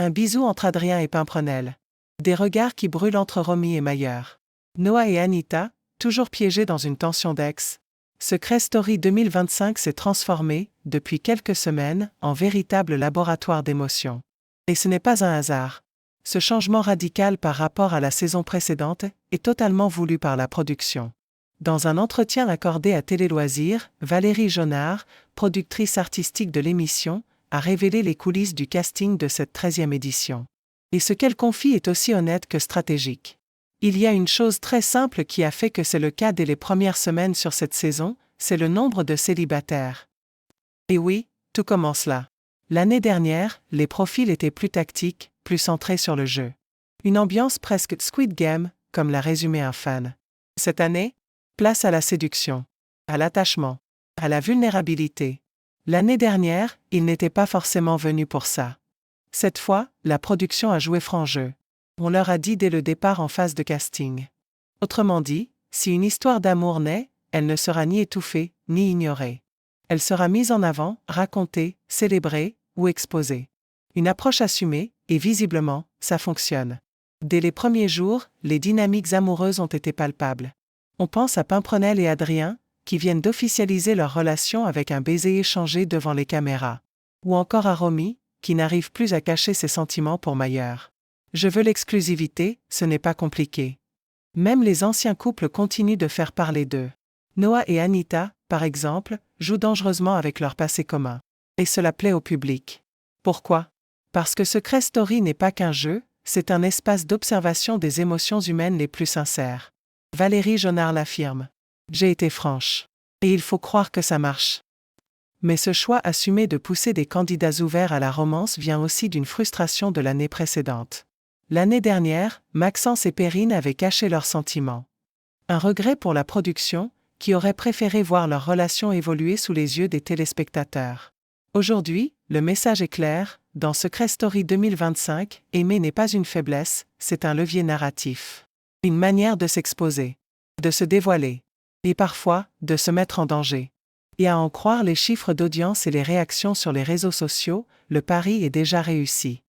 Un bisou entre Adrien et Pimprenel. Des regards qui brûlent entre Romy et Mayer. Noah et Anita, toujours piégés dans une tension d'ex. Secret Story 2025 s'est transformé, depuis quelques semaines, en véritable laboratoire d'émotions. Et ce n'est pas un hasard. Ce changement radical par rapport à la saison précédente est totalement voulu par la production. Dans un entretien accordé à Télé Loisirs, Valérie Jonard, productrice artistique de l'émission, a révélé les coulisses du casting de cette 13e édition. Et ce qu'elle confie est aussi honnête que stratégique. Il y a une chose très simple qui a fait que c'est le cas dès les premières semaines sur cette saison, c'est le nombre de célibataires. Et oui, tout commence là. L'année dernière, les profils étaient plus tactiques, plus centrés sur le jeu. Une ambiance presque Squid Game, comme l'a résumé un fan. Cette année, place à la séduction, à l'attachement, à la vulnérabilité. L'année dernière, ils n'étaient pas forcément venus pour ça. Cette fois, la production a joué franc jeu. On leur a dit dès le départ en phase de casting. Autrement dit, si une histoire d'amour naît, elle ne sera ni étouffée, ni ignorée. Elle sera mise en avant, racontée, célébrée ou exposée. Une approche assumée, et visiblement, ça fonctionne. Dès les premiers jours, les dynamiques amoureuses ont été palpables. On pense à Pimprenel et Adrien, qui viennent d'officialiser leur relation avec un baiser échangé devant les caméras. Ou encore à Romy, qui n'arrive plus à cacher ses sentiments pour Mayer. Je veux l'exclusivité, ce n'est pas compliqué. Même les anciens couples continuent de faire parler d'eux. Noah et Anita, par exemple, jouent dangereusement avec leur passé commun. Et cela plaît au public. Pourquoi ? Parce que Secret Story n'est pas qu'un jeu, c'est un espace d'observation des émotions humaines les plus sincères. Valérie Jonard l'affirme. J'ai été franche. Et il faut croire que ça marche. Mais ce choix assumé de pousser des candidats ouverts à la romance vient aussi d'une frustration de l'année précédente. L'année dernière, Maxence et Perrine avaient caché leurs sentiments. Un regret pour la production, qui aurait préféré voir leur relation évoluer sous les yeux des téléspectateurs. Aujourd'hui, le message est clair, dans Secret Story 2025, aimer n'est pas une faiblesse, c'est un levier narratif. Une manière de s'exposer, de se dévoiler, et parfois, de se mettre en danger. Et à en croire les chiffres d'audience et les réactions sur les réseaux sociaux, le pari est déjà réussi.